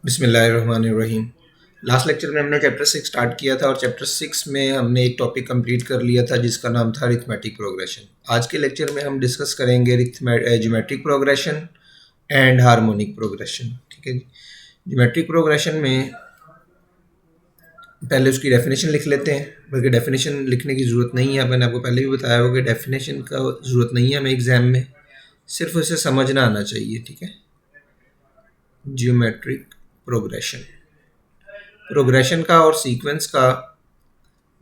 बिस्मिल्लाहिर्रहमानिर्रहीम। Last lecture में हमने चैप्टर 6 स्टार्ट किया था और चैप्टर 6 में हमने एक टॉपिक कंप्लीट कर लिया था जिसका नाम था अरिथमेटिक प्रोग्रेशन। आज के लेक्चर में हम डिस्कस करेंगे geometric progression and harmonic progression. ठीक है जी। ज्योमेट्रिक प्रोग्रेशन में पहले उसकी डेफिनेशन लिख लेते हैं, बल्कि डेफिनेशन लिखने की ज़रूरत नहीं है। मैंने आपको पहले भी बताया होगा कि डेफिनेशन का ज़रूरत नहीं है हमें एग्ज़ाम में, सिर्फ उसे समझना आना चाहिए। ठीक है। ज्योमेट्रिक प्रोग्रेशन, प्रोग्रेशन का और सीक्वेंस का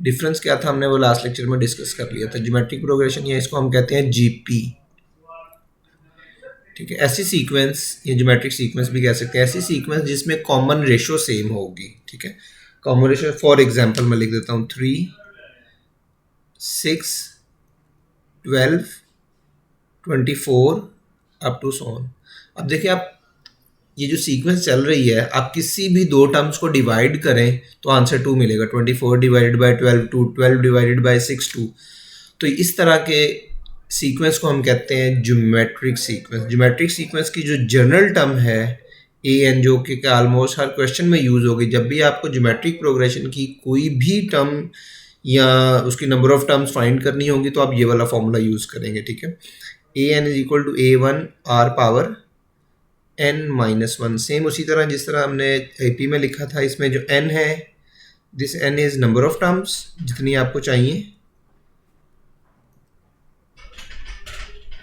डिफरेंस क्या था हमने वो लास्ट लेक्चर में डिस्कस कर लिया था। ज्योमेट्रिक प्रोग्रेशन या इसको हम कहते हैं जीपी। ठीक है। ऐसी सीक्वेंस या ज्योमेट्रिक सीक्वेंस भी कह सकते हैं, ऐसी सीक्वेंस जिसमें कॉमन रेशो सेम होगी। ठीक है। कॉमन रेशो फॉर एग्जांपल मैं लिख देता हूँ 3, 6, 12, 24 अप टू सो ऑन। अब देखिए, आप ये जो सीक्वेंस चल रही है, आप किसी भी दो टर्म्स को डिवाइड करें तो आंसर 2 मिलेगा। 24 डिवाइडेड बाई 12 2, 12 डिवाइडेड बाई 6 2। तो इस तरह के सीक्वेंस को हम कहते हैं ज्योमेट्रिक सीक्वेंस। ज्योमेट्रिक सीक्वेंस की जो जनरल टर्म है ए एन, जो कि ऑलमोस्ट हर क्वेश्चन में यूज होगी। जब भी आपको ज्योमेट्रिक प्रोग्रेशन की कोई भी टर्म या उसकी नंबर ऑफ टर्म्स फाइंड करनी होगी तो आप ये वाला फॉर्मूला यूज करेंगे। ठीक है। A n is equal to a one r power n minus one. Same उसी तरह जिस तरह हमने एपी में लिखा था, इसमें जो एन है, this N is number of terms जितनी आपको चाहिए।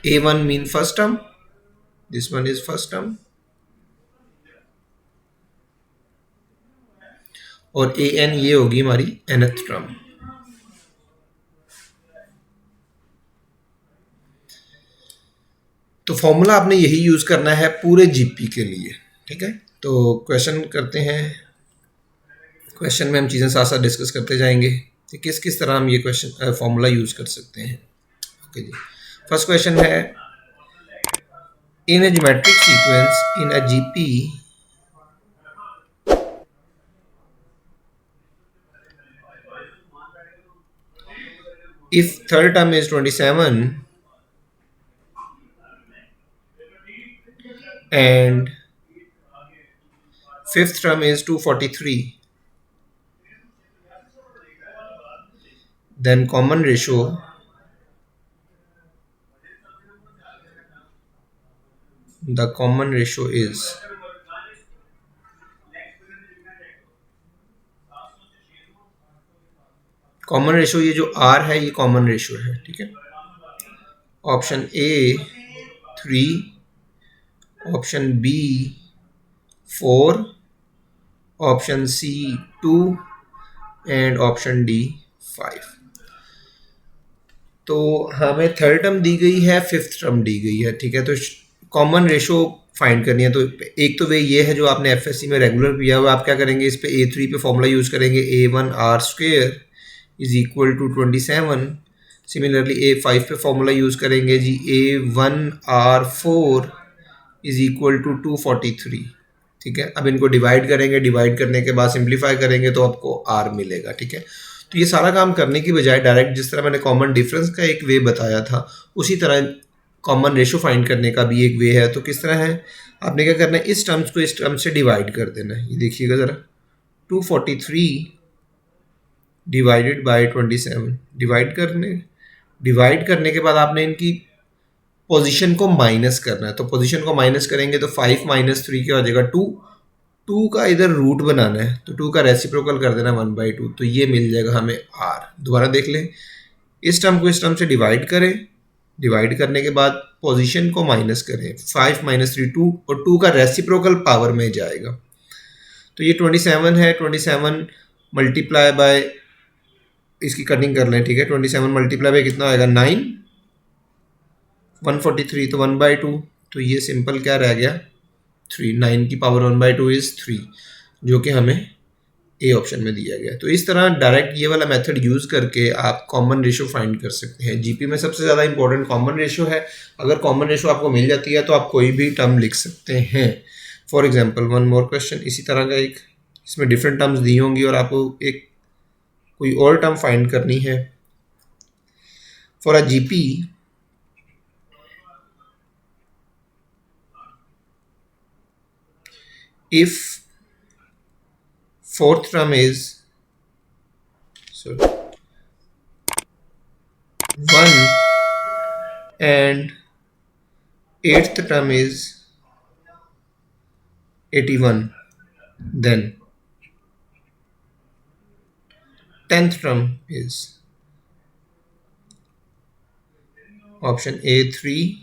A1 mean first term, this one is first term, और AN ये होगी हमारी nth टर्म। तो फॉर्मूला आपने यही यूज करना है पूरे जीपी के लिए। ठीक है। तो क्वेश्चन करते हैं। क्वेश्चन में हम चीज़ें साथ साथ डिस्कस करते जाएंगे कि किस किस तरह हम ये क्वेश्चन फॉर्मूला यूज कर सकते हैं। ओके जी। फर्स्ट क्वेश्चन है, इन a geometric sequence in a GP if third term is 27 and fifth term is 243, then common ratio is common ratio, ये जो R है ये कॉमन रेशो है। ठीक है। Option A 3, option B 4, option C 2 and option D 5। तो हमें third term दी गई है, फिफ्थ टर्म दी गई है। ठीक है। तो कॉमन रेशो फाइंड करनी है। तो एक तो वे ये है जो आपने एफएससी में रेगुलर किया हुआ, आप क्या करेंगे, इस पे A3 पे फॉर्मूला यूज करेंगे, A1 R square is equal to 27। Similarly A5 पे फॉर्मूला यूज करेंगे जी, A1 R4 is equal to 243। ठीक है। अब इनको डिवाइड करेंगे, डिवाइड करने के बाद सिंप्लीफाई करेंगे तो आपको R मिलेगा। ठीक है। तो ये सारा काम करने की बजाय डायरेक्ट जिस तरह मैंने कॉमन डिफरेंस का एक वे बताया था, उसी तरह कॉमन रेशो फाइंड करने का भी एक वे है। तो किस तरह है, आपने क्या करना है, इस टर्म्स को इस टर्म से डिवाइड कर देना है। ये देखिएगा ज़रा, 243 डिवाइडेड बाय 27, डिवाइड करने के बाद आपने इनकी पोजीशन को माइनस करना है। तो पोजीशन को माइनस करेंगे तो 5 माइनस 3 क्या हो जाएगा, 2। 2 का इधर रूट बनाना है तो 2 का रेसिप्रोकल कर देना 1/2, तो ये मिल जाएगा हमें R। दोबारा देख लें, इस टर्म को इस टर्म से डिवाइड करें, डिवाइड करने के बाद पोजीशन को माइनस करें, 5 माइनस 3 2, और 2 का रेसिप्रोकल पावर में जाएगा। तो ये 27 है, 27 मल्टीप्लाई बाय, इसकी कटिंग कर लें। ठीक है। 27 मल्टीप्लाई बाय कितना आएगा, 9, 143 तो 1/2, तो ये सिंपल क्या रह गया, 3। 9 की पावर 1/2 इज 3, जो कि हमें ए ऑप्शन में दिया गया। तो इस तरह डायरेक्ट ये वाला मेथड यूज करके आप कॉमन रेशो फाइंड कर सकते हैं। जीपी में सबसे ज़्यादा इंपॉर्टेंट कॉमन रेशो है। अगर कॉमन रेशो आपको मिल जाती है तो आप कोई भी टर्म लिख सकते हैं। For example one more question इसी तरह का एक, इसमें डिफरेंट टर्म्स दी होंगी और आपको एक कोई और टर्म फाइंड करनी है। For a GP, if fourth term is 1 and eighth term is 81. Then 10th term is option A 3,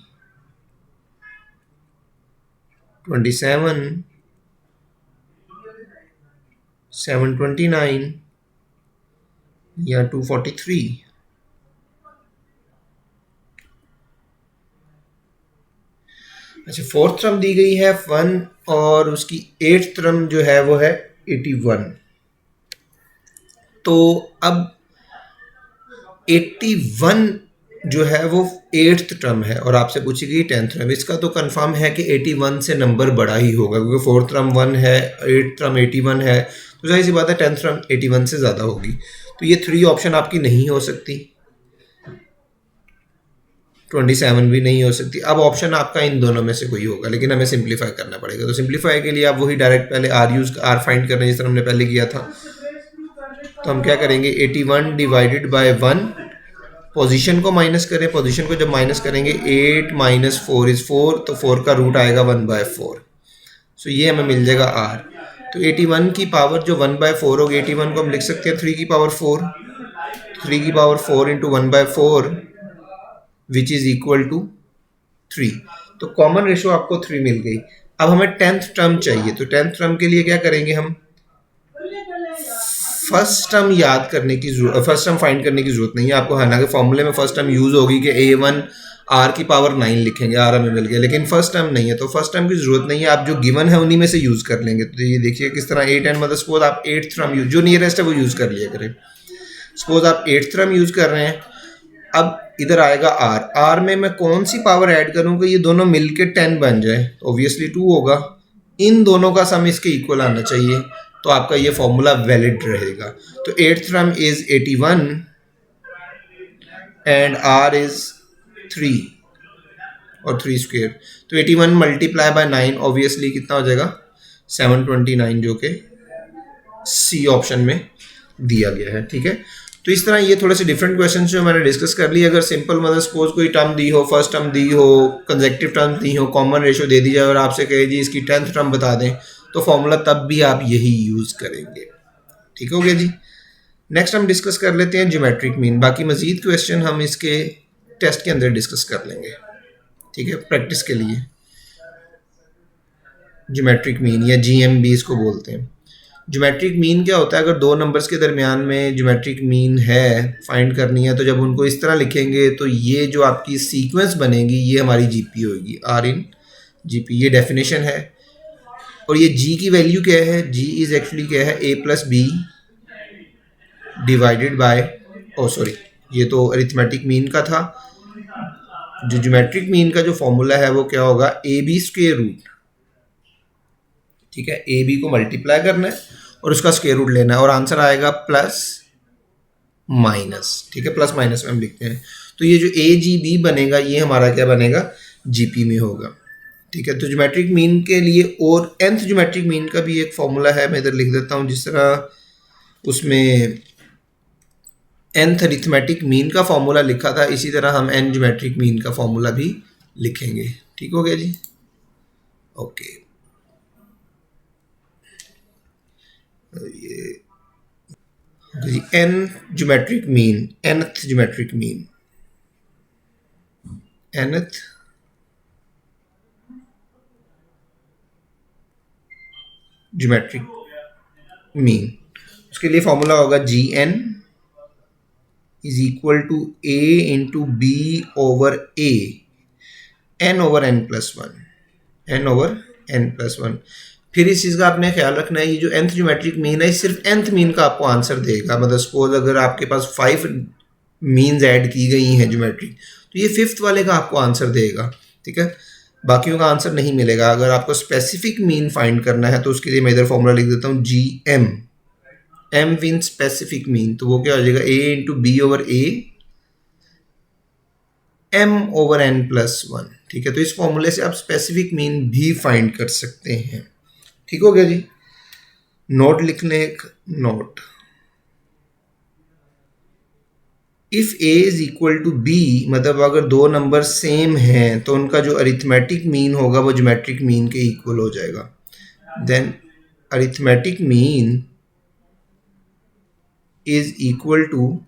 27, 729 या 243. अच्छा, फोर्थ टर्म दी गई है 1 और उसकी एट्थ टर्म जो है वो है 81. तो अब 81 जो है वो एट्थ टर्म है और आपसे पूछी गई 10th टर्म. इसका तो कंफर्म है कि 81 से नंबर बड़ा ही होगा क्योंकि फोर्थ टर्म 1 है, एट्थ टर्म 81 है, तो जाहिर सी बात है 10th टर्म 81 से ज़्यादा होगी. तो ये 3 ऑप्शन आपकी नहीं हो सकती, 27 भी नहीं हो सकती. अब ऑप्शन आपका इन दोनों में से कोई होगा, लेकिन हमें सिंप्लीफाई करना पड़ेगा. तो सिंप्लीफाई के लिए आप वही डायरेक्ट पहले आर फाइंड कर रहे हैं जिस तरह हमने पहले किया था. तो हम क्या करेंगे, 81 डिवाइडेड बाय 1, पोजीशन को माइनस करें. पोजीशन को जब माइनस करेंगे 8 माइनस 4 इज 4, तो 4 का रूट आएगा 1/4. सो ये हमें मिल जाएगा r. तो 81 की पावर जो 1/4 होगी, 81 को हम लिख सकते हैं 3 की पावर 4, 3 की power 4 into 1/4 which is equal to 3. तो कॉमन रेशो आपको 3 मिल गई. अब हमें 10th टर्म चाहिए. तो 10th टर्म के लिए क्या करेंगे, हम फर्स्ट टर्म याद करने की जरूरत, फर्स्ट टर्म फाइंड करने की जरूरत नहीं है आपको. हालांकि फॉर्मूले में फर्स्ट टर्म यूज होगी कि a1 r की पावर 9 लिखेंगे, r हमें मिल गया, लेकिन फर्स्ट टर्म नहीं है. तो फर्स्ट टर्म की जरूरत नहीं है, आप जो गिवन है उन्हीं में से यूज कर लेंगे. तो ये देखिए किस तरह 8 एंड मतलब सपोज आप 8th टर्म यूज, जो नियरेस्ट है वो यूज कर लिया करें. सपोज आप 8th टर्म यूज कर रहे हैं. अब इधर आएगा r में मैं कौन सी पावर ऐड करूं कि ये दोनों मिलके 10 बन जाए. तो ऑब्वियसली 2 होगा. इन दोनों का सम इसके इक्वल आना चाहिए, तो आपका ये फॉर्मूला वैलिड रहेगा. तो 8th term is 81 and r is 3 और 3 स्क्वायर. तो 81 मल्टीप्लाई बाय 9 ऑब्वियसली कितना हो जाएगा, 729, जो कि सी ऑप्शन में दिया गया है. ठीक है. तो इस तरह ये थोड़े से डिफरेंट क्वेश्चन जो मैंने डिस्कस कर लिए. अगर सिंपल मतलब सपोज कोई टर्म दी हो, फर्स्ट टर्म दी हो, कंसेक्टिव टर्म दी हो, कॉमन रेशो दे दी जाए और आपसे कहे जी इसकी 10th टर्म बता दें, तो फॉर्मूला तब भी आप यही यूज करेंगे. ठीक हो गया जी. नेक्स्ट हम डिस्कस कर लेते हैं ज्योमेट्रिक मीन. बाकी मजीद क्वेश्चन हम इसके टेस्ट के अंदर डिस्कस कर लेंगे. ठीक है, प्रैक्टिस के लिए. ज्योमेट्रिक मीन या GMB इसको बोलते हैं. ज्योमेट्रिक मीन क्या होता है, अगर दो नंबर्स के दरमियान में ज्योमेट्रिक मीन है, फाइंड करनी है, तो जब उनको इस तरह लिखेंगे तो ये जो आपकी सीक्वेंस बनेगी ये हमारी GP होगी, R in GP. ये डेफिनेशन है. और ये G की वैल्यू क्या है, G इज एक्चुअली क्या है, A + B divided by, oh sorry ये तो अरिथमेटिक मीन का था. जो ज्योमेट्रिक मीन का जो फॉर्मूला है वो क्या होगा, AB स्क्वायर रूट. ठीक है, AB को मल्टीप्लाई करना है और उसका स्क्वायर रूट लेना है और आंसर आएगा प्लस माइनस. ठीक है, प्लस माइनस में हम लिखते हैं. तो ये जो AGB बनेगा ये हमारा क्या बनेगा, GP में होगा. ठीक है. तो ज्योमेट्रिक मीन के लिए और nth ज्योमेट्रिक मीन का भी एक फॉर्मूला है, मैं इधर लिख देता हूँ. जिस तरह उसमें nth अरिथमेटिक मीन का फॉर्मूला लिखा था, इसी तरह हम n ज्योमेट्रिक मीन का फॉर्मूला भी लिखेंगे. ठीक हो गया जी. ओके. ये G n geometric mean, nth geometric mean, nth geometric mean. उसके लिए फॉर्मूला होगा GN is equal to A into B over A n over n+1, n over n+1. फिर इस चीज़ का आपने ख्याल रखना है, ये जो nth ज्योमेट्रिक मीन है सिर्फ nth मीन का आपको आंसर देगा. मतलब सपोज अगर आपके पास 5 मीन्स ऐड की गई हैं ज्योमेट्रिक, तो ये 5th वाले का आपको आंसर देगा. ठीक है, बाकियों का आंसर नहीं मिलेगा. अगर आपको स्पेसिफिक मीन फाइंड करना है तो उसके लिए मैं इधर फॉर्मूला लिख देता हूँ GM. M mean specific mean, तो वो क्या हो जाएगा, A into B over A M over n+1. ठीक है, तो इस फॉर्मूले से आप स्पेसिफिक मीन भी फाइंड कर सकते हैं. ठीक हो गया जी. नोट लिखने एक note, if A is equal to B, मतलब अगर दो नंबर सेम हैं तो उनका जो अरिथमेटिक मीन होगा वो ज्योमेट्रिक मीन के इक्वल हो जाएगा। Then arithmetic mean is equal to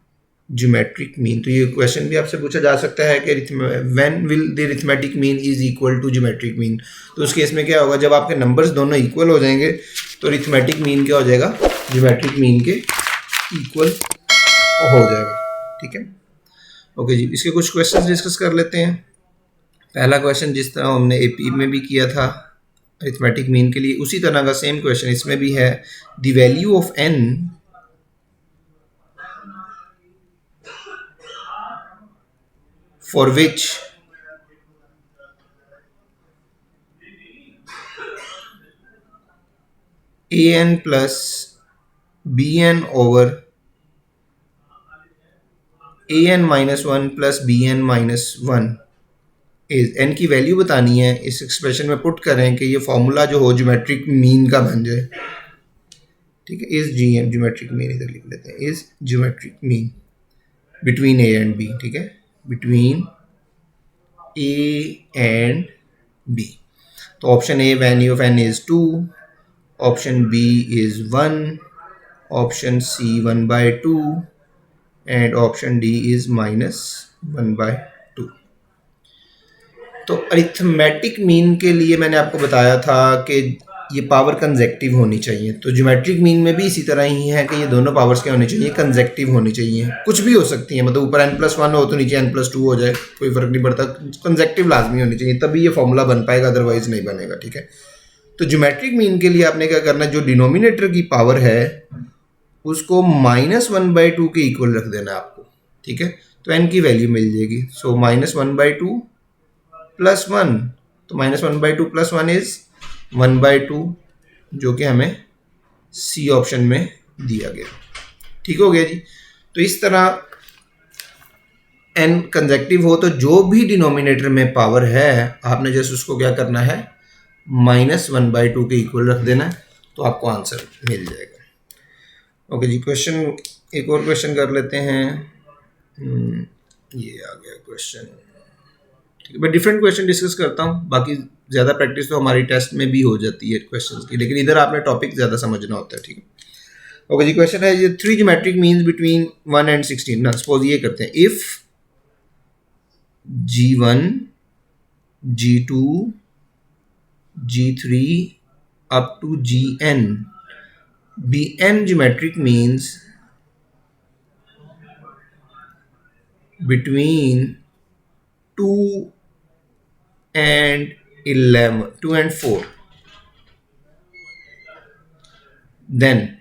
geometric mean. तो ये क्वेश्चन भी आपसे पूछा जा सकता है कि when will the arithmetic mean is equal to geometric mean. तो उस केस में क्या होगा, जब आपके नंबर्स दोनों इक्वल हो जाएंगे तो अरिथमेटिक मीन क्या हो जाएगा, ज्योमेट्रिक मीन के इक्वल हो जाएगा। ठीक है, ओके जी। इसके कुछ क्वेश्चंस डिस्कस कर लेते हैं। पहला क्वेश्चन जिस तरह हमने एपी में भी किया था अरिथमेटिक मीन के लिए, उसी तरह का सेम क्वेश्चन इसमें भी है। The value of N for which an plus bn over an minus 1 plus bn minus 1 is, N की वैल्यू बतानी है, इस एक्सप्रेशन में पुट करें कि ये फॉर्मूला जो हो ज्योमेट्रिक मीन का बन जाए। ठीक है, is G M geometric mean इधर लिख लेते हैं, is geometric mean between A and B. ठीक है, बिटवीन ए एंड बी। तो option A value of N is 2, option B is 1, option C 1/2 and option D is -1/2। तो arithmetic mean के लिए मैंने आपको बताया था कि ये पावर कंजेक्टिव होनी चाहिए। तो ज्योमेट्रिक मीन में भी इसी तरह ही है कि ये दोनों पावर्स क्या होनी चाहिए, कंजेक्टिव होनी चाहिए। कुछ भी हो सकती है, मतलब ऊपर n+1 हो तो नीचे n+2 हो जाए, कोई फर्क नहीं पड़ता, कंजेक्टिव लाजमी होनी चाहिए, तभी ये फॉर्मूला बन पाएगा, अदरवाइज नहीं बनेगा। ठीक है, तो ज्योमेट्रिक मीन के लिए आपने क्या करना है, जो डिनोमिनेटर की पावर है उसको -1/2 के इक्वल रख देना है आपको। ठीक है, तो n की वैल्यू मिल जाएगी। सो -1/2 + 1, तो -1/2 + 1 इज 1/2, जो कि हमें सी ऑप्शन में दिया गया। ठीक हो गया जी। तो इस तरह n कंजेक्टिव हो तो जो भी डिनोमिनेटर में पावर है आपने जैसे उसको क्या करना है, -1/2 के इक्वल रख देना, तो आपको आंसर मिल जाएगा। ओके जी, क्वेश्चन एक और क्वेश्चन कर लेते हैं। ये आ गया क्वेश्चन। ठीक है, मैं डिफरेंट क्वेश्चन डिस्कस करता हूँ, बाकी ज़्यादा प्रैक्टिस तो हमारी टेस्ट में भी हो जाती है क्वेश्चंस की, लेकिन इधर आपने टॉपिक ज़्यादा समझना होता है। ठीक है, ओके जी। क्वेश्चन है ये 3 ज्योमेट्रिक मीन्स बिटवीन 1 and 16 ना, सपोज ये करते हैं, if G1 G2 G3 up to Gn be n geometric means between 2 and 11, 2 and 4, then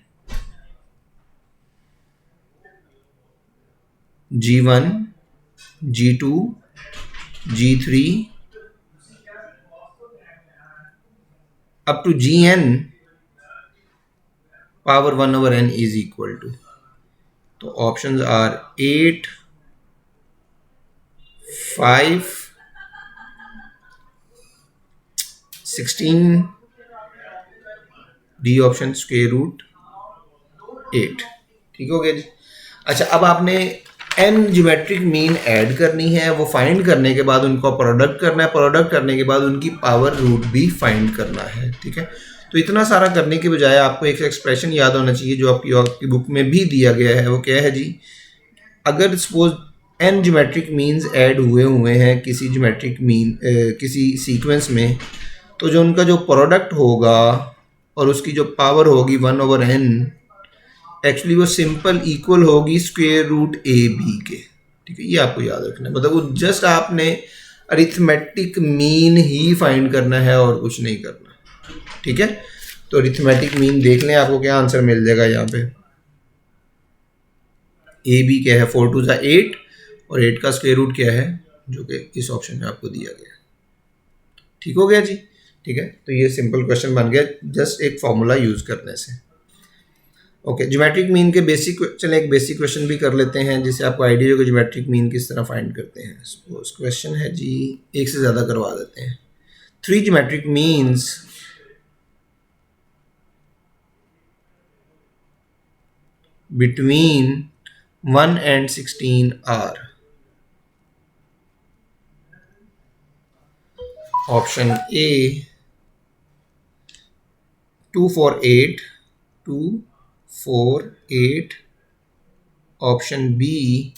G1 G2 G3 up to Gn power 1/n is equal to, तो options are 8 5 16, D option √8। ठीक हो गया जी। अच्छा, अब आपने n ज्योमेट्रिक मीन ऐड करनी है, वो फाइंड करने के बाद उनको प्रोडक्ट करना है, प्रोडक्ट करने के बाद उनकी पावर रूट भी फाइंड करना है। ठीक है, तो इतना सारा करने के बजाय आपको एक एक्सप्रेशन याद होना चाहिए जो आपकी बुक में भी दिया गया है। वो क्या है जी, अगर suppose n geometric means add हुए हैं किसी ज्योमेट्रिक मीन किसी सीक्वेंस में, तो जो उनका जो प्रोडक्ट होगा और उसकी जो पावर होगी 1/n, एक्चुअली वो सिंपल इक्वल होगी √AB के। ठीक है, ये आपको याद रखना है, मतलब वो जस्ट आपने अरिथमेटिक मीन ही फाइंड करना है और कुछ नहीं करना। ठीक है, तो अरिथमेटिक मीन देख लें, आपको क्या आंसर मिल जाएगा यहाँ पे। AB क्या है, 4 2 8 और 8 का स्क्वायर रूट क्या है, जो कि इस ऑप्शन में आपको दिया गया। ठीक हो गया जी। ठीक है, तो ये सिंपल क्वेश्चन बन गया जस्ट एक फॉर्मूला यूज करने से। ओके, ज्योमेट्रिक मीन के बेसिक, चलें एक बेसिक क्वेश्चन भी कर लेते हैं जिससे आपको आइडिया हो कि ज्योमेट्रिक मीन किस तरह फाइंड करते हैं। सपोज क्वेश्चन है जी, एक से ज़्यादा करवा देते हैं। 3 geometric means between 1 and 16 are option A 2 4 8 2 4 8, option B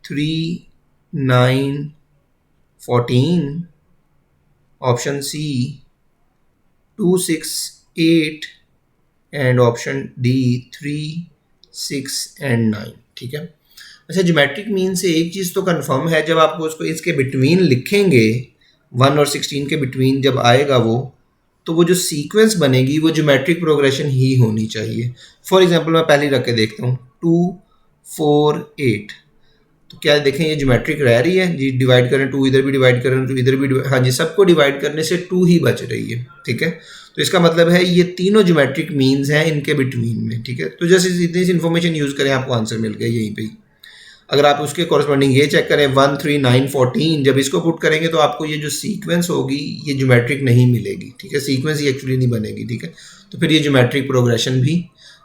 3 9 14, option C 2 6 8 and option D 3 6 and 9। ठीक है। अच्छा, ज्योमेट्रिक मीन से एक चीज़ तो कंफर्म है, जब आपको उसको इसके बिटवीन लिखेंगे 1 और 16 के बिटवीन जब आएगा वो, तो वो जो सीक्वेंस बनेगी वो ज्योमेट्रिक प्रोग्रेशन ही होनी चाहिए। फॉर एग्जांपल मैं पहले रख के देखता हूँ 2 4 8, तो क्या देखें ये ज्योमेट्रिक रह रही है जी। डिवाइड करें 2 इधर भी डिवाइड करें, तो इधर भी हाँ जी, सबको डिवाइड करने से 2 ही बच रही है। ठीक है, तो इसका मतलब है ये तीनों ज्योमेट्रिक मीन्स हैं इनके बिटवीन में। ठीक है, तो जैसे इतनी सी इन्फॉर्मेशन यूज़ करें आपको आंसर मिल गया यहीं पे ही। अगर आप उसके कॉरस्पॉन्डिंग ये चेक करें 1 3 9 14, जब इसको पुट करेंगे तो आपको ये जो सीक्वेंस होगी ये ज्योमेट्रिक नहीं मिलेगी। ठीक है, सीक्वेंस ही एक्चुअली नहीं बनेगी। ठीक है, तो फिर ये ज्योमेट्रिक प्रोग्रेशन भी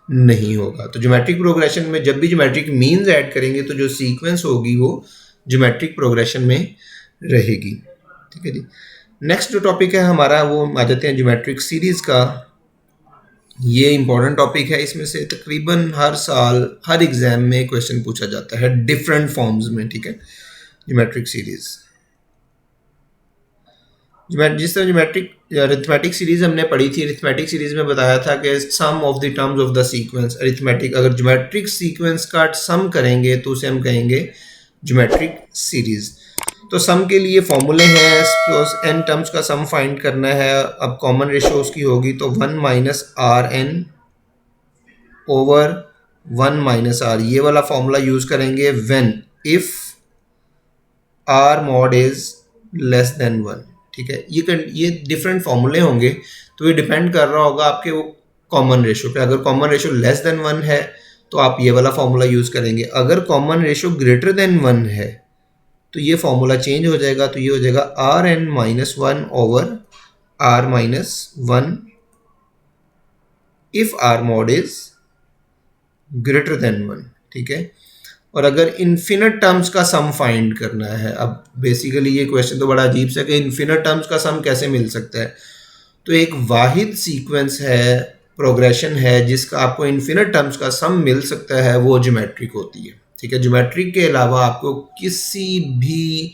नहीं होगा। तो ज्योमेट्रिक प्रोग्रेशन में जब भी ज्योमेट्रिक मीन्स ऐड करेंगे तो जो सीक्वेंस होगी वो ज्योमेट्रिक प्रोग्रेशन में रहेगी। ठीक है जी। नेक्स्ट जो टॉपिक है हमारा वो आ जाते हैं ज्योमेट्रिक सीरीज का। ये इंपॉर्टेंट टॉपिक है, इसमें से तकरीबन हर साल हर एग्जाम में क्वेश्चन पूछा जाता है डिफरेंट फॉर्म्स में। ठीक है, ज्योमेट्रिक सीरीज जिस तरह ज्योमेट्रिक अरिथमेटिक सीरीज हमने पढ़ी थी, अरिथमेटिक सीरीज में बताया था कि sum of the terms of the sequence arithmetic, अगर ज्योमेट्रिक सीक्वेंस का सम करेंगे तो उसे हम कहेंगे ज्योमेट्रिक सीरीज। तो सम के लिए फॉर्मूले हैं, सपोज एन टर्म्स का सम फाइंड करना है। अब कॉमन रेशियो उसकी होगी तो 1 minus R N over 1 minus R, ये वाला फॉर्मूला यूज करेंगे when if R mod is less than 1। ठीक है, ये डिफरेंट फॉर्मूले होंगे, तो ये डिपेंड कर रहा होगा आपके वो कॉमन रेशियो पे। अगर कॉमन रेशियो लेस देन 1 है तो आप ये वाला फॉर्मूला यूज करेंगे। अगर कॉमन रेशियो ग्रेटर देन 1 है तो ये फॉर्मूला चेंज हो जाएगा, तो ये हो जाएगा R N minus 1 over R minus 1 if R mod is greater than 1। ठीक है, और अगर इन्फिनिट टर्म्स का सम फाइंड करना है, अब बेसिकली ये क्वेश्चन तो बड़ा अजीब सा कि इन्फिनिट टर्म्स का सम कैसे मिल सकता है। तो एक वाहिद सीक्वेंस है, प्रोग्रेशन है जिसका आपको इन्फिनिट टर्म्स का सम मिल सकता है, वो ज्योमेट्रिक होती है। ठीक है, ज्योमेट्रिक के अलावा आपको किसी भी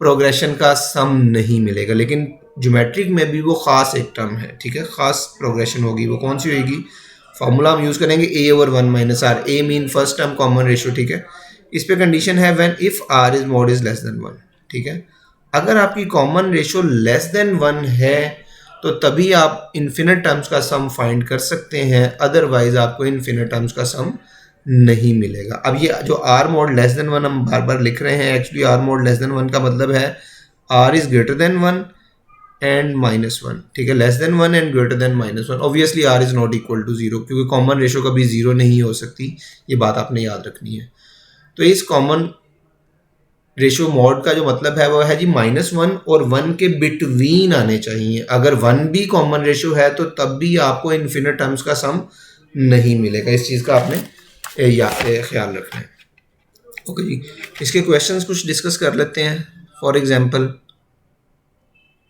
प्रोग्रेशन का सम नहीं मिलेगा, लेकिन ज्योमेट्रिक में भी वो ख़ास एक टर्म है। ठीक है, ख़ास प्रोग्रेशन होगी, वो कौन सी होगी? फॉर्मूला हम यूज़ करेंगे a over 1 minus r, a mean first term common ratio. ठीक है, इस पे कंडीशन है when if r is mod is less than 1। ठीक है, अगर आपकी कॉमन रेशियो लेस देन 1 है तो तभी आप इन्फिनिट टर्म्स का सम फाइंड कर सकते हैं, अदरवाइज आपको इन्फिनिट टर्म्स का सम नहीं मिलेगा। अब ये जो आर मॉड लेस देन 1 हम बार बार लिख रहे हैं, actually R mod less than 1 का मतलब है R is greater than 1 and minus 1। ठीक है, less than 1 and greater than minus 1। Obviously R is not equal to 0, क्योंकि कॉमन रेशियो कभी 0 नहीं हो सकती, ये बात आपने याद रखनी है। तो इस कॉमन रेशियो मॉड का जो मतलब है वो है जी -1 और 1 के बिटवीन आने चाहिए। अगर 1 भी कॉमन रेशियो है तो तब भी आपको इन्फिनिट टर्म्स का सम नहीं मिलेगा। इस चीज़ का आपने ख्याल रखना है। ओके जी, इसके क्वेश्चंस कुछ डिस्कस कर लेते हैं। फॉर एग्जांपल,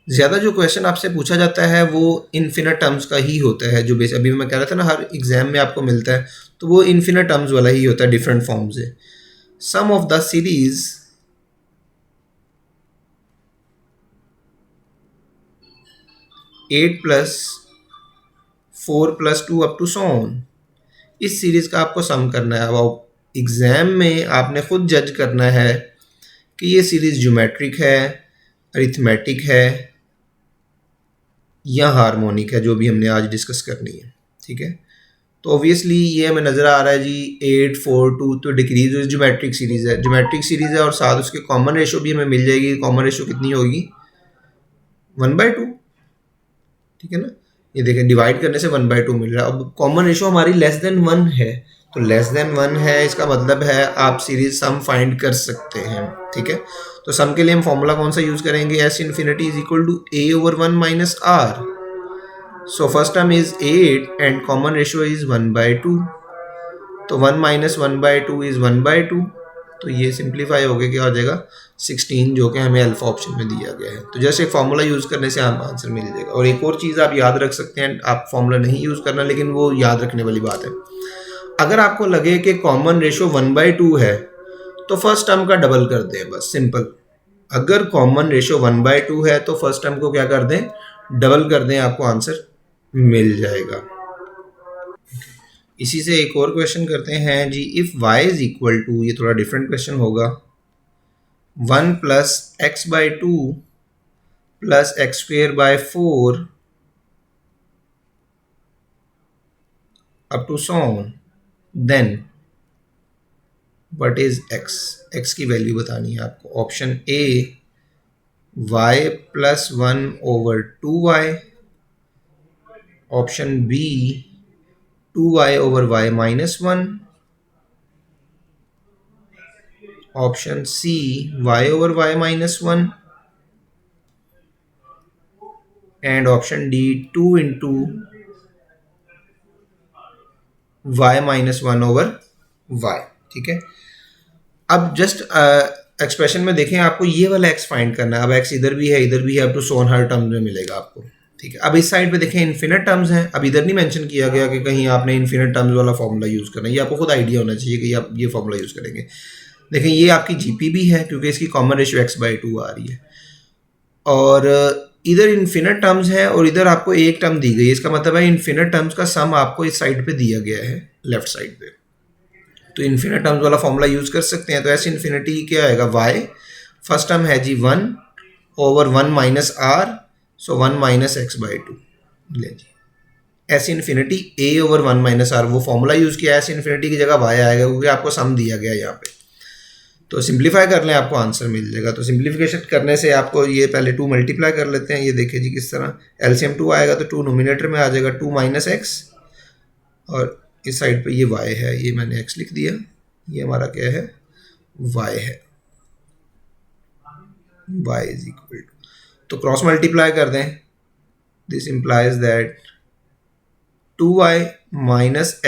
ज़्यादा जो क्वेश्चन आपसे पूछा जाता है वो इन्फिनिट टर्म्स का ही होता है, जो अभी मैं कह रहा था ना हर एग्जाम में आपको मिलता है, तो वो इन्फिनिट टर्म्स वाला ही होता है डिफरेंट फॉर्म से। Sum of the series 8 + 4 + 2 up to so on, इस सीरीज का आपको सम करना है। अब एग्जाम में आपने खुद जज करना है कि ये सीरीज ज्योमेट्रिक है, अरिथमेटिक है या हार्मोनिक है, जो भी हमने आज डिस्कस करनी है। ठीक है, तो ऑब्वियसली ये हमें नज़र आ रहा है जी 8 4 2, तो डिक्रीज ज्योमेट्रिक सीरीज़ है, ज्योमेट्रिक सीरीज़ है, और साथ उसके कॉमन रेशियो भी हमें मिल जाएगी। कॉमन रेशियो कितनी होगी? 1/2। ठीक है ना, ये देखें डिवाइड करने से 1/2 मिल रहा है। अब कॉमन रेशियो हमारी लेस देन 1 है, तो लेस देन 1 है, इसका मतलब है आप सीरीज सम फाइंड कर सकते हैं। ठीक है, तो सम के लिए हम फॉर्मूला कौन सा यूज करेंगे? S infinity is equal to A over 1 minus R. So first term is 8 and common ratio is 1/2। तो 1 - 1/2 इज़ 1/2। तो ये सिंप्लीफाई हो गया, क्या हो जाएगा 16, जो कि हमें अल्फा ऑप्शन में दिया गया है। तो जैसे फार्मूला यूज़ करने से हमें आंसर मिल जाएगा। और एक और चीज़ आप याद रख सकते हैं, आप फार्मूला नहीं यूज़ करना, लेकिन वो याद रखने वाली बात है। अगर आपको लगे कि कॉमन रेशो 1/2 है तो फर्स्ट टर्म का डबल कर दें, बस सिंपल। अगर कॉमन रेशो 1/2 है तो फर्स्ट टर्म को क्या कर दें, डबल कर दें, आपको आंसर मिल जाएगा। इसी से एक और क्वेश्चन करते हैं जी। If y is equal to, ये थोड़ा डिफरेंट क्वेश्चन होगा, 1 + x/2 + x²/4 up to so on, then what is x। x की वैल्यू बतानी है आपको। Option A y + 1/2y, option B 2y/y-1, option C y/y-1, and option D 2 × y-1/y। ठीक है, अब जस्ट एक्सप्रेशन में देखें, आपको ये वाला x फाइंड करना है। अब x इधर भी है, इधर भी है, अप टू सो ऑन, हर टर्म में मिलेगा आपको। ठीक है, अब इस साइड पे देखें इन्फिनिट टर्म्स हैं। अब इधर नहीं मेंशन किया गया कि कहीं आपने इन्फिनिट टर्म्स वाला फॉर्मूला यूज़ करना है, ये आपको खुद आइडिया होना चाहिए कि आप ये फॉर्मूला यूज़ करेंगे। देखें ये आपकी जीपी भी है, क्योंकि इसकी कॉमन रेशियो x/2 आ रही है, और इधर इन्फिनिट टर्म्स है और इधर आपको एक टर्म दी गई है। इसका मतलब है इन्फिनिट टर्म्स का सम आपको इस साइड पे दिया गया है, लेफ्ट साइड पे। तो इन्फिनिट टर्म्स वाला फॉर्मूला यूज़ कर सकते हैं। तो ऐसे इन्फिनिटी क्या आएगा, y फर्स्ट टर्म है जी 1/1 - r, सो 1 - x/2 ले जी। ऐसे इन्फिनिटी a/1 - r, वो फॉर्मूला यूज़ किया है, ऐसे इन्फिनिटी की जगह y आएगा, क्योंकि आपको सम दिया गया है यहाँ पे। तो सिंप्लीफाई कर लें, आपको आंसर मिल जाएगा। तो सिंप्लीफिकेशन करने से आपको ये पहले 2 मल्टीप्लाई कर लेते हैं। ये देखिए जी किस तरह, एलसीएम 2 आएगा तो 2 नोमिनेटर में आ जाएगा, 2 - x, और इस साइड पे ये y है, ये मैंने x लिख दिया, ये हमारा क्या है, y है, y इज इक्वल टू, तो क्रॉस मल्टीप्लाई कर दें, this implies that 2y -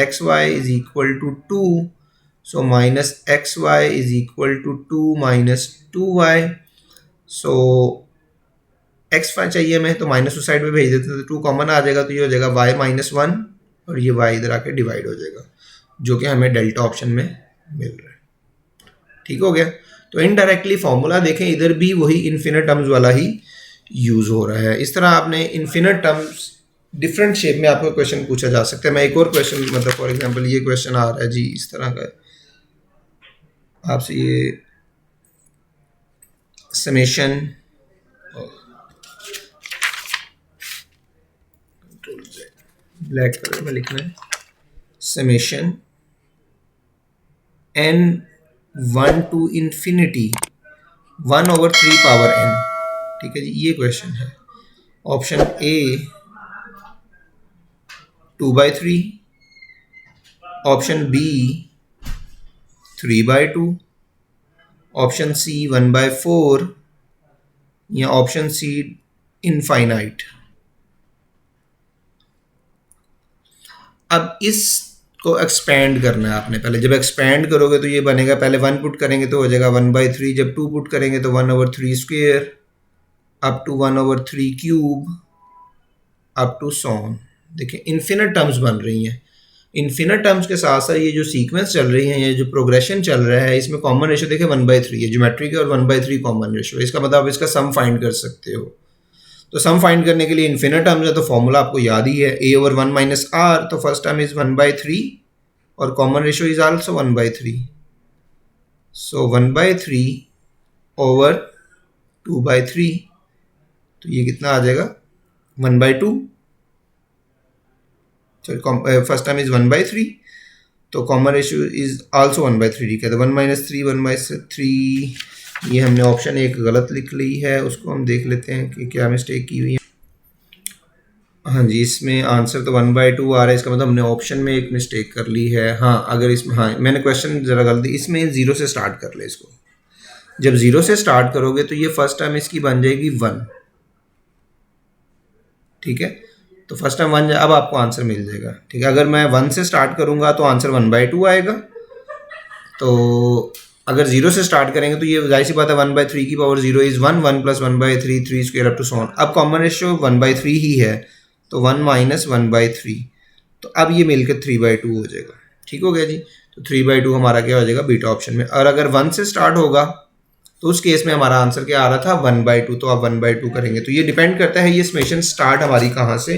xy is equal to 2, so -xy is equal to 2 - 2y, so x चाहिए हमें, तो माइनस उस साइड में भेज देते हैं, तो 2 कॉमन आ जाएगा, तो ये हो जाएगा y - 1, और ये y इधर आके डिवाइड हो जाएगा, जो कि हमें डेल्टा ऑप्शन में मिल रहा है। ठीक हो गया। तो इनडायरेक्टली फॉर्मूला देखें, इधर भी वही इन्फिनिट टर्म्स वाला ही यूज हो रहा है। इस तरह आपने इन्फिनिट टर्म्स डिफरेंट शेप में आपको क्वेश्चन पूछा जा सकता है। मैं एक और क्वेश्चन, मतलब फॉर एग्जांपल ये क्वेश्चन आ रहा है जी इस तरह का, आपसे ये समेशन, ब्लैक कलर में लिखना है, summation n1 to infinity 1/3 power n। ठीक है जी, ये क्वेश्चन है। Option A 2/3, option B 3/2, option C 1/4, या ऑप्शन सी इनफाइनाइट। अब इसको एक्सपेंड करना है आपने। पहले जब एक्सपेंड करोगे तो ये बनेगा, पहले 1 पुट करेंगे तो हो जाएगा 1/3, जब 2 पुट करेंगे तो 1/3 square, up to 1/3 cube, up to so on. देखिए इन्फिनिट टर्म्स बन रही हैं। इन्फिनिट टर्म्स के साथ साथ ये जो सीक्वेंस चल रही है, ये जो प्रोग्रेशन चल रहा है, इसमें कॉमन रेशियो देखिए 1/3 है, ज्योमेट्री का, और 1/3 कॉमन रेशियो है। इसका मतलब आप इसका सम फाइंड कर सकते हो। तो सम फाइंड करने के लिए इन्फिनिट टर्म्स है, तो फॉर्मूला आपको याद ही है, a/1 - r, तो फर्स्ट टर्म इज 1/3 और common ratio is also 1/3, so 1/3 over 2/3, तो ये कितना आ जाएगा 1/2, सॉरी फर्स्ट टर्म इज 1/3, तो कॉमन रेशियो इज आल्सो 1/3। ठीक है, तो 1 - 3 1/3, ये हमने ऑप्शन एक गलत लिख ली है, उसको हम देख लेते हैं कि क्या मिस्टेक की हुई है। हाँ जी, इसमें आंसर तो 1/2 आ रहा है, इसका मतलब हमने ऑप्शन में एक मिस्टेक कर ली है। हाँ, अगर इसमें, हाँ मैंने क्वेश्चन ज़रा गलत दी, इसमें 0 से स्टार्ट कर ले इसको। जब 0 से स्टार्ट करोगे तो ये फर्स्ट टर्म इसकी बन जाएगी 1। ठीक है, तो फर्स्ट टाइम 1 अब आपको आंसर मिल जाएगा, ठीक है। अगर मैं 1 से स्टार्ट करूँगा तो आंसर 1/2 आएगा। तो अगर 0 से स्टार्ट करेंगे तो ये जाहिर सी बात है 1/3 की power 0 is 1, 1 + 1/3, 3 square up to so on. अब कॉमन रेशियो 1/3 ही है, तो 1 - 1/3, तो अब ये मिलकर 3/2 हो जाएगा। ठीक हो गया जी। तो 3/2 हमारा क्या हो जाएगा बीटा ऑप्शन में। और अगर 1 से स्टार्ट होगा तो उस केस में हमारा आंसर क्या आ रहा था 1/2, तो आप 1/2 करेंगे। तो ये डिपेंड करता है ये समेशन स्टार्ट हमारी कहाँ से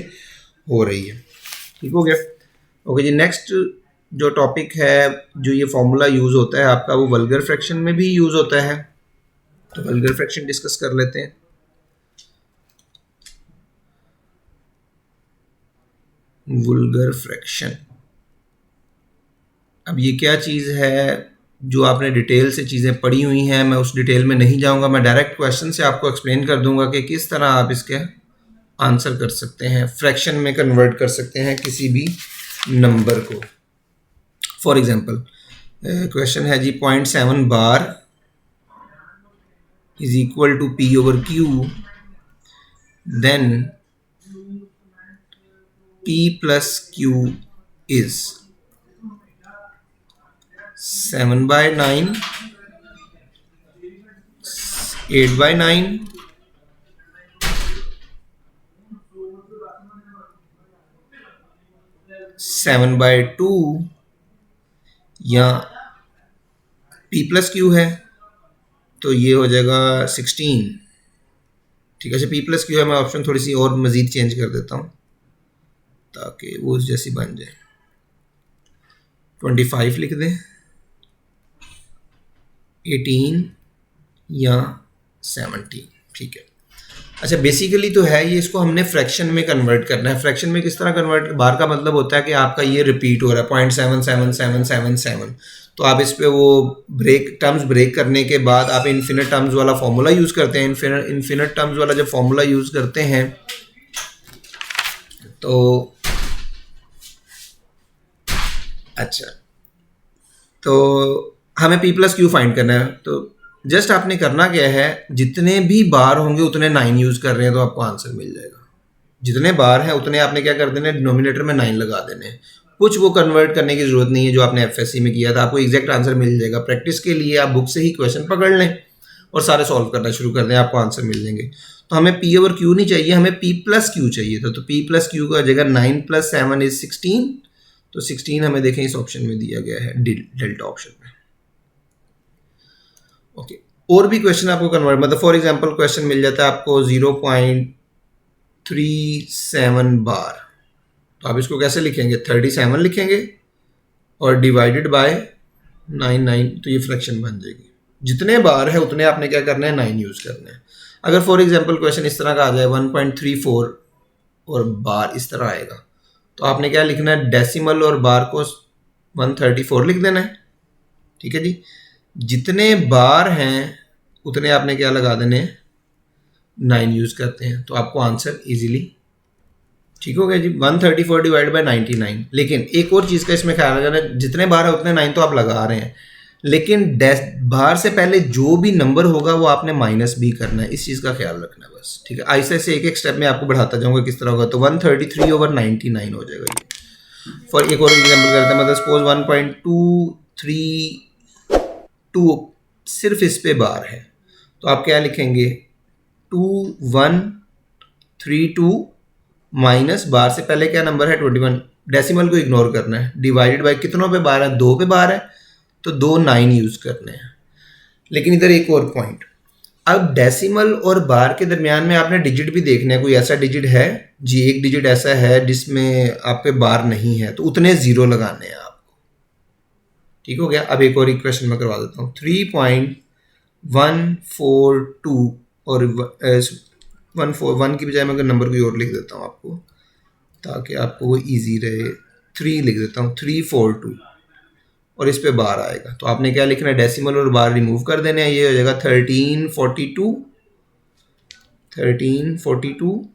हो रही है। ठीक हो गया। ओके जी, नेक्स्ट जो टॉपिक है, जो ये फॉर्मूला यूज़ होता है आपका, वो वल्गर फ्रैक्शन में भी यूज़ होता है। तो वल्गर फ्रैक्शन डिस्कस कर लेते हैं। वल्गर फ्रैक्शन, अब ये क्या चीज़ है जो आपने डिटेल से चीज़ें पढ़ी हुई हैं, मैं उस डिटेल में नहीं जाऊंगा, मैं डायरेक्ट क्वेश्चन से आपको एक्सप्लेन कर दूंगा कि किस तरह आप इसके आंसर कर सकते हैं, फ्रैक्शन में कन्वर्ट कर सकते हैं किसी भी नंबर को। फॉर एग्जांपल क्वेश्चन है जी 0.7 bar is equal to P/Q, then P+Q is 7/9, 8/9, 7/2 या P+Q है तो ये हो जाएगा 16। ठीक है। अच्छा, P+Q है, मैं ऑप्शन थोड़ी सी और मज़ीद चेंज कर देता हूँ ताकि वो जैसी बन जाए। 25 लिख दें, 18 या 17। ठीक है। अच्छा, बेसिकली तो है ये, इसको हमने फ्रैक्शन में कन्वर्ट करना है। फ्रैक्शन में किस तरह कन्वर्ट, बार का मतलब होता है कि आपका ये रिपीट हो रहा है 0.777777, तो आप इस पे वो टर्म्स ब्रेक करने के बाद आप इन्फिनिट टर्म्स वाला फॉर्मूला यूज़ करते हैं। इन्फिनिट टर्म्स वाला जब फॉर्मूला यूज़ करते हैं तो अच्छा, तो हमें P+Q फाइंड करना है। तो जस्ट आपने करना क्या है, जितने भी बार होंगे उतने 9 यूज़ कर रहे हैं तो आपको आंसर मिल जाएगा। जितने बार हैं उतने आपने क्या कर देना, डिनोमिनेटर में 9 लगा देने हैं। कुछ वो कन्वर्ट करने की ज़रूरत नहीं है जो आपने FSC में किया था, आपको एग्जैक्ट आंसर मिल जाएगा। प्रैक्टिस के लिए आप बुक से ही क्वेश्चन पकड़ लें और सारे सॉल्व करना शुरू कर दें, आपको आंसर मिल जाएंगे। तो हमें P/Q नहीं चाहिए, हमें P+Q चाहिए था। तो P+Q का जगह 9 + 7 इज 16, तो 16 हमें देखें इस ऑप्शन में दिया गया है, डेल्टा ऑप्शन में। ओके, और भी क्वेश्चन आपको कन्वर्ट, मतलब फॉर एग्जांपल क्वेश्चन मिल जाता है आपको 0.37 बार, तो आप इसको कैसे लिखेंगे, 37 लिखेंगे और डिवाइडेड बाय 9, तो ये फ्रैक्शन बन जाएगी। जितने बार है उतने आपने क्या करना है, 9 यूज़ करना है। अगर फॉर एग्जांपल क्वेश्चन इस तरह का आ जाए 1.34 और बार इस तरह आएगा, तो आपने क्या लिखना है, डेसिमल और बार को 134 लिख देना है। ठीक है जी। जितने बार हैं उतने आपने क्या लगा देने, 9 यूज़ करते हैं, तो आपको आंसर इजीली ठीक हो गया जी। 134 डिवाइड बाय 99। लेकिन एक और चीज़ का इसमें ख्याल रखना, जितने बार है उतने 9 तो आप लगा रहे हैं, लेकिन बार से पहले जो भी नंबर होगा वो आपने माइनस भी करना है, इस चीज़ का ख्याल रखना है बस। ठीक है, ऐसे ऐसे एक एक स्टेप में आपको बढ़ाता जाऊंगा किस तरह होगा। तो 133/99 हो जाएगा ये। फॉर एक और एग्जाम्पल करते हैं, मतलब सपोज 1.232 सिर्फ इस पे बार है, तो आप क्या लिखेंगे, 2132 माइनस बार से पहले क्या नंबर है 21, डेसिमल को इग्नोर करना है, डिवाइडेड बाय कितनों पे बार है, 2 पे बार है, तो 2 9 यूज़ करने हैं। लेकिन इधर एक और पॉइंट, अब डेसिमल और बार के दरमियान में आपने डिजिट भी देखना है। कोई ऐसा डिजिट है जी, एक डिजिट ऐसा है जिसमें आपके बार नहीं है, तो उतने 0 लगाने हैं आपको। ठीक हो गया। अब एक और इक्वेशन में करवा देता हूँ, 3.142 और 141 की बजाय मैं अगर नंबर कोई और लिख देता हूँ आपको ताकि आपको वो इजी रहे, 3 लिख देता हूँ, 342 और इस पे बार आएगा, तो आपने क्या लिखना है, डेसिमल और बार रिमूव कर देने हैं। ये हो जाएगा 1342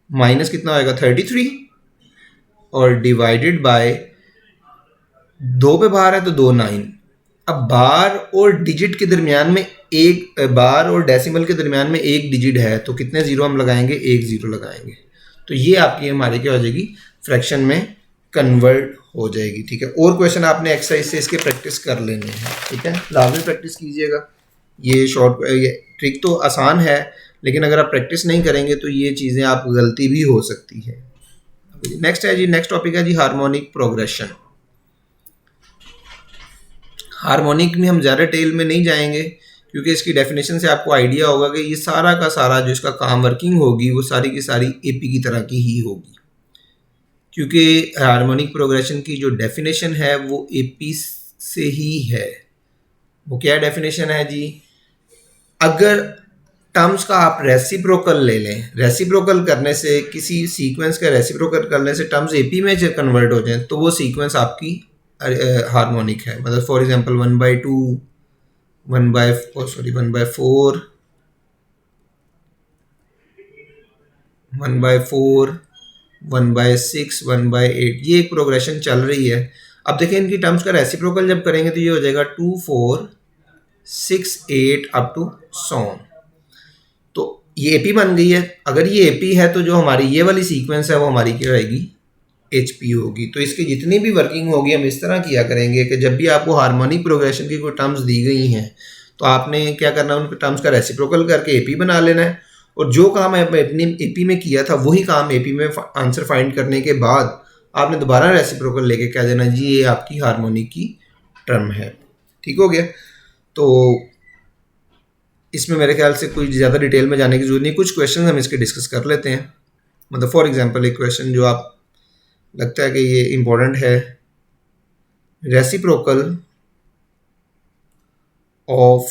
माइनस कितना होएगा 33 और डिवाइडेड बाय 2 पे बार है तो 2 9। अब बार और डिजिट के दरमियान में एक बार और डेसिमल के दरमियान में एक डिजिट है, तो कितने 0 हम लगाएंगे, 1 0 लगाएंगे। तो ये आपकी हमारी क्या हो जाएगी, फ्रैक्शन में कन्वर्ट हो जाएगी। ठीक है, और क्वेश्चन आपने एक्सरसाइज से इसके प्रैक्टिस कर लेने हैं। ठीक है, लाजमी प्रैक्टिस कीजिएगा। ये ये ट्रिक तो आसान है, लेकिन अगर आप प्रैक्टिस नहीं करेंगे तो ये चीज़ें आप गलती भी हो सकती है। नेक्स्ट है जी, नेक्स्ट टॉपिक है जी हार्मोनिक प्रोग्रेशन। हार्मोनिक में हम ज़्यादा डिटेल में नहीं जाएंगे, क्योंकि इसकी डेफिनेशन से आपको आइडिया होगा कि ये सारा का सारा जो इसका काम वर्किंग होगी वो सारी की सारी एपी की तरह की ही होगी, क्योंकि हार्मोनिक प्रोग्रेशन की जो डेफिनेशन है वो एपी से ही है। वो क्या डेफिनेशन है जी, अगर टर्म्स का आप रेसिप्रोकल ले लें, रेसिप्रोकल करने से, किसी सीक्वेंस का रेसिप्रोकल करने से टर्म्स एपी में जो कन्वर्ट हो जाए तो वो सीक्वेंस आपकी हार्मोनिक है। मतलब फॉर एग्जांपल 1/2, 1/4, 1/6, 1/8, ये एक प्रोग्रेशन चल रही है। अब देखिए इनकी टर्म्स का रेसिप्रोकल जब करेंगे तो ये हो जाएगा 2, 4, 6, 8 अप टू सॉन। तो ये एपी बन गई है। अगर ये एपी है तो जो हमारी ये वाली सीक्वेंस है वो हमारी क्या रहेगी, एचपी होगी। तो इसकी जितनी भी वर्किंग होगी हम इस तरह किया करेंगे कि जब भी आपको हार्मोनिक प्रोग्रेशन की कोई टर्म्स दी गई हैं तो आपने क्या करना है, उन टर्म्स का रेसिप्रोकल करके एपी बना लेना है, और जो काम आपने अपने एपी में किया था वही काम एपी में आंसर फाइंड करने के बाद आपने दोबारा रेसिप्रोकल लेके कह देना जी ये आपकी हार्मोनिक की टर्म है। ठीक हो गया। तो इसमें मेरे ख्याल से कोई ज़्यादा डिटेल में जाने की जरूरत नहीं, कुछ क्वेश्चन हम इसके डिस्कस कर लेते हैं। मतलब फॉर एग्जांपल एक क्वेश्चन जो आप लगता है कि ये इम्पोर्टेंट है, reciprocal of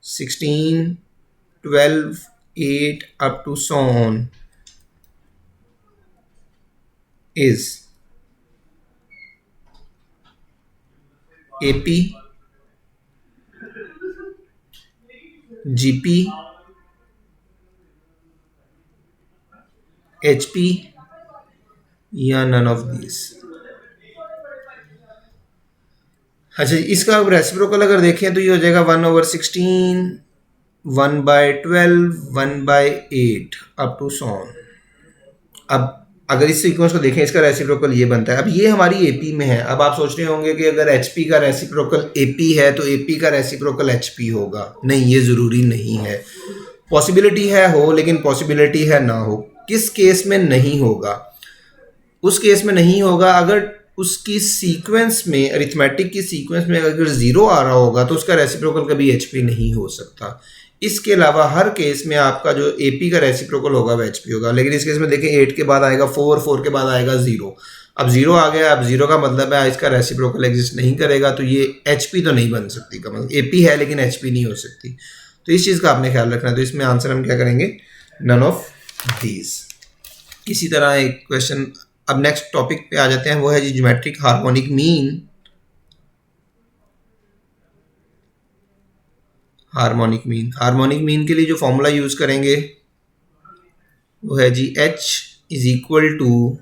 16, 12, 8 up to so on is AP, GP, HP या नन ऑफ दिस। अच्छा, इसका रेसिप्रोकल अगर देखें तो ये हो जाएगा 1/16, 1/12, 1/8 अप टू सो ऑन। अब अगर इस सीक्वेंस को देखें इसका रेसिप्रोकल ये बनता है। अब ये हमारी एपी में है। अब आप सोच रहे होंगे कि अगर एचपी का रेसिप्रोकल एपी है तो एपी का रेसिप्रोकल एचपी होगा। नहीं, ये ज़रूरी नहीं है। पॉसिबिलिटी है हो, लेकिन पॉसिबिलिटी है ना हो। किस केस में नहीं होगा? उस केस में नहीं होगा अगर उसकी सीक्वेंस में, अरिथमेटिक की सीक्वेंस में अगर 0 आ रहा होगा तो उसका रेसिप्रोकल कभी एचपी नहीं हो सकता। इसके अलावा हर केस में आपका जो एपी का रेसिप्रोकल होगा वह एचपी होगा। लेकिन इस केस में देखें 8 के बाद आएगा 4, 4 के बाद आएगा 0। अब 0 आ गया, अब 0 का मतलब है इसका रेसिप्रोकल एग्जिस्ट नहीं करेगा, तो ये एचपी तो नहीं बन सकती। का मतलब एपी है लेकिन एचपी नहीं हो सकती। तो इस चीज़ का आपने ख्याल रखना है। तो इसमें आंसर हम क्या करेंगे, नन ऑफ दीज। इसी तरह एक क्वेश्चन, अब नेक्स्ट टॉपिक पे आ जाते हैं, वो है जी geometric harmonic mean. Harmonic mean के लिए जो फॉर्मूला यूज करेंगे वो है जी h is equal to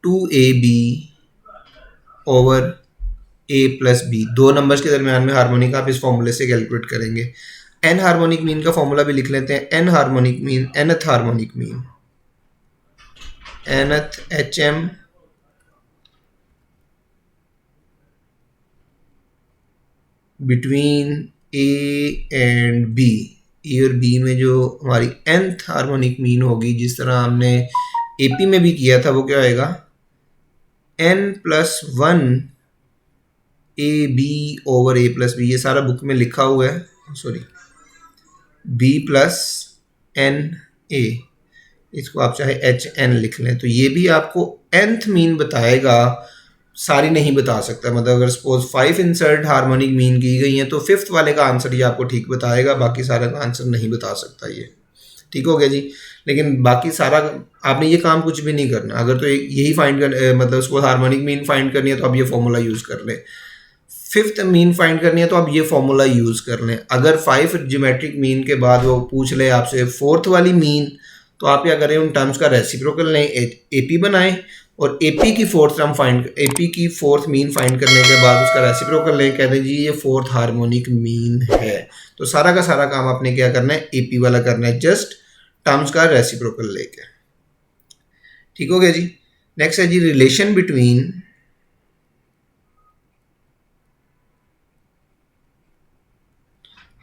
2ab over a plus b। दो नंबर्स के दरमियान में हार्मोनिक आप इस फॉर्मूले से कैलकुलेट करेंगे। n हार्मोनिक मीन का फॉर्मूला भी लिख लेते हैं। n harmonic mean, nth harmonic mean, nth hm between A and b. A और बी में जो हमारी nth हार्मोनिक मीन होगी, जिस तरह हमने एपी में भी किया था, वो क्या होएगा, n+1 A B over A plus B. ये सारा बुक में लिखा हुआ है, sorry, b plus N A, इसको आप चाहे एच एन लिख लें। तो ये भी आपको nth मीन बताएगा, सारी नहीं बता सकता। मतलब अगर सपोज 5 इंसर्ट हार्मोनिक मीन की गई हैं तो 5th वाले का आंसर ये आपको ठीक बताएगा, बाकी सारा का आंसर नहीं बता सकता ये। ठीक हो गया जी। लेकिन बाकी सारा आपने ये काम कुछ भी नहीं करना। अगर तो यही फाइंड कर, मतलब सपोज हार्मोनिक मीन फाइंड करनी है तो आप ये फॉर्मूला यूज़ कर लें। 5th मीन फाइंड करनी है तो आप ये फॉर्मूला यूज़ कर लें। अगर 5 ज्योमेट्रिक मीन के बाद वो पूछ ले आपसे 4th वाली मीन, तो आप क्या करें, उन टर्म्स का रेसिप्रोकल लें, एपी बनाएं, और एपी की 4th टर्म फाइंड, एपी की 4th मीन फाइंड करने के बाद उसका रेसिप्रोकल लें, कहते हैं जी ये 4th हार्मोनिक मीन है। तो सारा का सारा काम आपने क्या करना है, एपी वाला करना है। जस्ट टर्म्स का रेसिप्रोकल लेके। ठीक हो गया जी। नेक्स्ट है जी relation between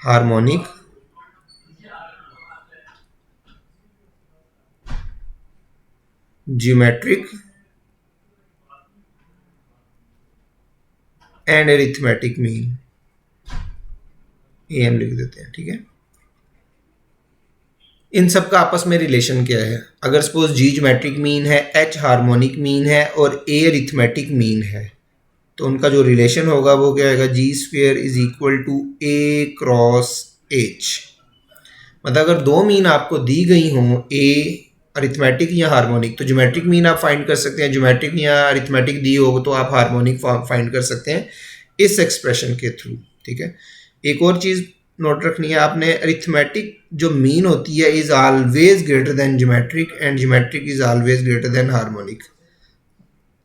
harmonic geometric and arithmetic mean, M लिख देते हैं। ठीक है, इन सब का आपस में रिलेशन क्या है? अगर सपोज जी ज्योमेट्रिक मीन है, एच हार्मोनिक मीन है और ए अरिथमेटिक मीन है, तो उनका जो रिलेशन होगा वो क्या होगा? G square is equal to A cross H. मतलब अगर दो मीन आपको दी गई हों, ए अरिथमेटिक या हार्मोनिक, तो ज्योमेट्रिक मीन आप फाइंड कर सकते हैं, ज्योमेट्रिक या अरिथमेटिक दी हो तो आप हार्मोनिक फाइंड कर सकते हैं इस एक्सप्रेशन के थ्रू। ठीक है, एक और चीज़ नोट रखनी है आपने, अरिथमेटिक जो मीन होती है is always greater than geometric and geometric is always greater than harmonic.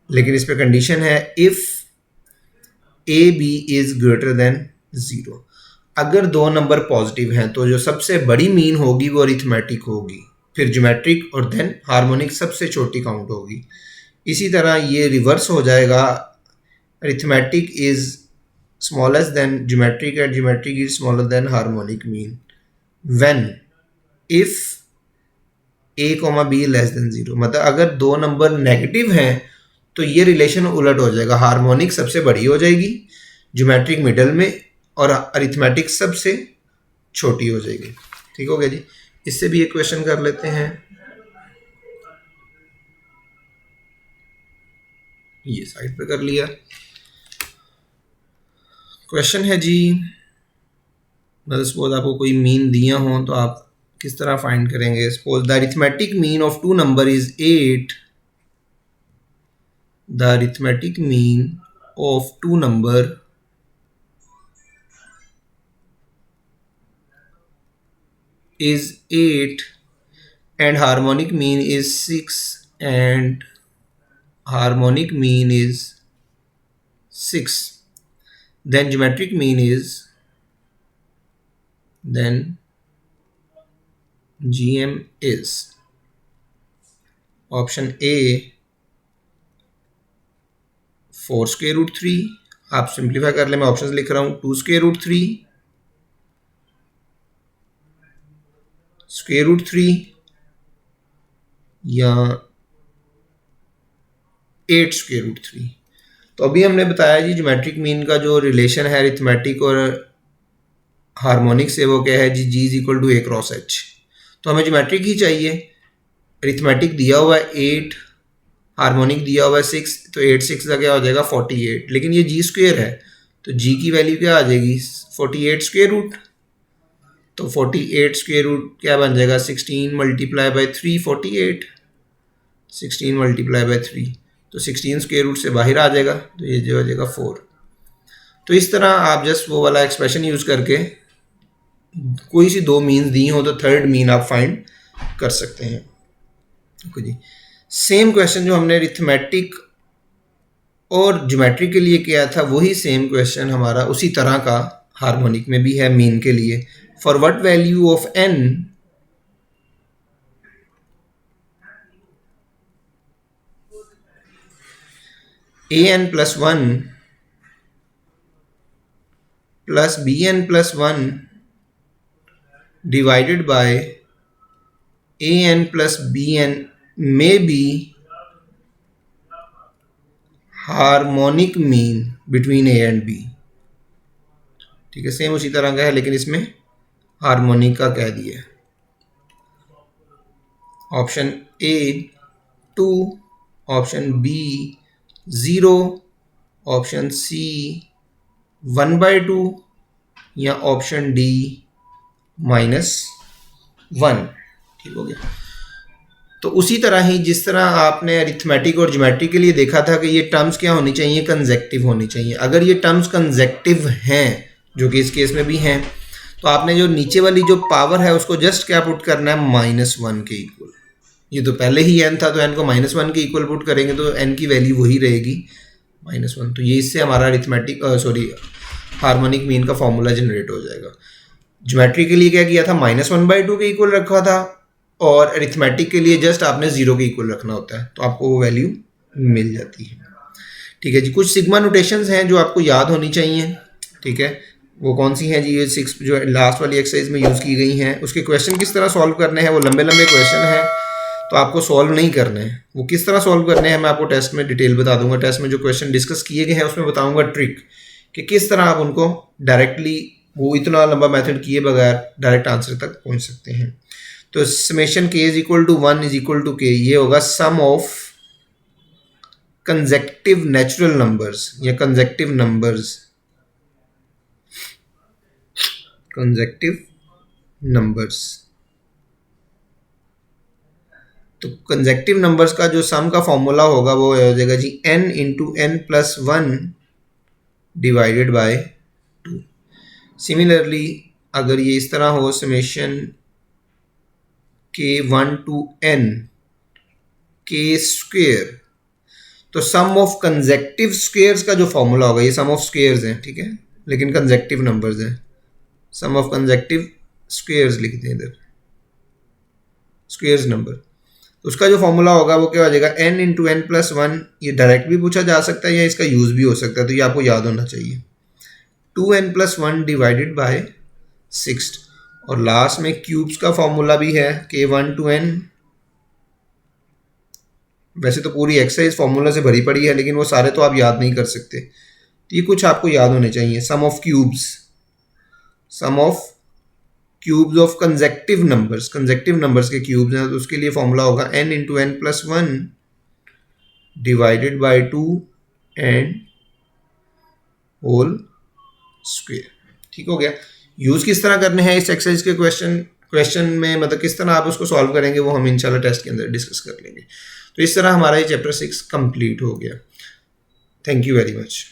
लेकिन इस पे कंडीशन है if A B is greater than 0। अगर दो नंबर पॉजिटिव हैं तो जो सबसे बड़ी मीन होगी वो अरिथमेटिक होगी, फिर ज्योमेट्रिक और देन हार्मोनिक सबसे छोटी काउंट होगी। इसी तरह ये रिवर्स हो जाएगा, arithmetic is smallest than geometric and geometric is smaller than harmonic mean when if A comma B less than 0। मतलब अगर दो नंबर नेगेटिव हैं तो ये रिलेशन उलट हो जाएगा, हार्मोनिक सबसे बड़ी हो जाएगी, ज्योमेट्रिक मिडल में और अरिथमेटिक सबसे छोटी हो जाएगी। ठीक हो गया जी। इससे भी एक क्वेश्चन कर लेते हैं, ये साइड पे कर लिया। क्वेश्चन है जी, मतलब सपोज आपको कोई मीन दिया हो तो आप किस तरह फाइंड करेंगे? Suppose the arithmetic mean of two number is 8, the arithmetic mean of two number is 8 and harmonic mean is 6 and harmonic mean is 6, then geometric mean is, then GM is option A 4 square root 3। आप simplify कर ले, मैं options लिख रहा हूँ, 2 square root 3, square root 3 या 8 square root 3। तो अभी हमने बताया जी ज्योमेट्रिक मीन का जो रिलेशन है अरिथमेटिक और हार्मोनिक से वो क्या है जी, G is equal to A cross H. तो हमें ज्योमेट्रिक ही चाहिए, अरिथमेटिक दिया हुआ है 8, हार्मोनिक दिया हुआ है 6, तो 8 6 का क्या हो जाएगा 48, लेकिन ये जी स्क्वेयर है तो जी की वैल्यू क्या आ जाएगी 48 स्क्वेयर रूट। तो 48 स्क्वेयर रूट क्या बन जाएगा 16 मल्टीप्लाई बाई 3 48, 16 मल्टीप्लाई बाई 3, तो 16 स्क्वेयर रूट से बाहर आ जाएगा, तो ये जो हो जाएगा 4। तो इस तरह आप जस्ट वो वाला एक्सप्रेशन यूज़ करके कोई सी दो मीन्स दी हो तो थर्ड मीन आप फाइंड कर सकते हैं। ओके जी, सेम क्वेश्चन जो हमने अरिथमेटिक और ज्योमेट्री के लिए किया था वही सेम क्वेश्चन हमारा उसी तरह का हार्मोनिक में भी है मीन के लिए। For what value of n an plus 1 plus bn plus 1 divided by an plus bn may be harmonic mean between A and B. ठीक है, सेम उसी तरह का है लेकिन इसमें हार्मोनिक का कह दिया। Option A 2, option B 0, option C 1/2 या ऑप्शन डी -1। ठीक हो गया। तो उसी तरह ही जिस तरह आपने अरिथमेटिक और ज्योमेट्री के लिए देखा था कि ये टर्म्स क्या होनी चाहिए, कंजेक्टिव होनी चाहिए। अगर ये टर्म्स कंजेक्टिव हैं, जो कि इस केस में भी हैं, तो आपने जो नीचे वाली जो पावर है उसको जस्ट क्या पुट करना है -1 के इक्वल। ये तो पहले ही n था तो n को -1 के इक्वल पुट करेंगे तो n की वैल्यू वही रहेगी -1। तो ये इससे हमारा अरिथमेटिक हार्मोनिक मीन का फॉर्मूला जनरेट हो जाएगा। ज्योमेट्री के लिए क्या किया था, -1/2 के इक्वल रखा था और अरिथमेटिक के लिए जस्ट आपने 0 के इक्वल रखना होता है, तो आपको वो वैल्यू मिल जाती है। ठीक है जी, कुछ सिग्मा नोटेशंस हैं जो आपको याद होनी चाहिए। ठीक है, वो कौन सी हैं जी? ये 6 जो लास्ट वाली एक्सरसाइज में यूज़ की गई हैं। उसके क्वेश्चन किस तरह सॉल्व करने हैं, वो लंबे लंबे क्वेश्चन हैं, तो आपको सॉल्व नहीं करने हैं। वो किस तरह सॉल्व करने हैं मैं आपको टेस्ट में डिटेल बता दूंगा। टेस्ट में जो क्वेश्चन डिस्कस किए गए हैं उसमें बताऊंगा ट्रिक कि किस तरह आप उनको डायरेक्टली वो इतना लंबा मेथड किए बगैर डायरेक्ट आंसर तक पहुंच सकते हैं। तो summation k is equal to 1 is equal to k, ये होगा sum of consecutive natural numbers या कंसेक्टिव नंबर्स, कंसेक्टिव नंबर्स। तो कंसेक्टिव नंबर्स का जो सम का फॉर्मूला होगा वो हो जाएगा जी n into N plus 1 divided by 2। Similarly अगर ये इस तरह हो summation k1 to n k square, तो सम ऑफ कंसेक्टिव स्क्वेयर्स का जो फॉर्मूला होगा, ये सम ऑफ स्क्वेयर्स हैं, ठीक है, लेकिन कंसेक्टिव नंबर्स हैं, सम ऑफ कंसेक्टिव स्क्वेयर्स लिखते हैं इधर, स्क्वेयर्स नंबर। तो उसका जो फॉर्मूला होगा वो क्या हो जाएगा n इंटू एन प्लस 1। ये डायरेक्ट भी पूछा जा सकता है या इसका यूज भी हो सकता है, तो ये आपको याद होना चाहिए। 2n प्लस 1 डिवाइडेड बाय 6, और लास्ट में क्यूब्स का फॉर्मूला भी है k1 टू n। वैसे तो पूरी एक्सरसाइज फॉर्मूला से भरी पड़ी है, लेकिन वो सारे तो आप याद नहीं कर सकते, तो ये कुछ आपको याद होने चाहिए। Sum of cubes, sum of cubes of consecutive numbers, consecutive numbers के क्यूब्स हैं, तो उसके लिए फॉर्मूला होगा n into N plus 1 divided by 2 and whole square. ठीक हो गया। यूज किस तरह करने हैं इस एक्सरसाइज के क्वेश्चन में, मतलब किस तरह आप उसको सॉल्व करेंगे, वो हम इंशाल्लाह टेस्ट के अंदर डिस्कस कर लेंगे। तो इस तरह हमारा ये चैप्टर 6 कंप्लीट हो गया। Thank you very much.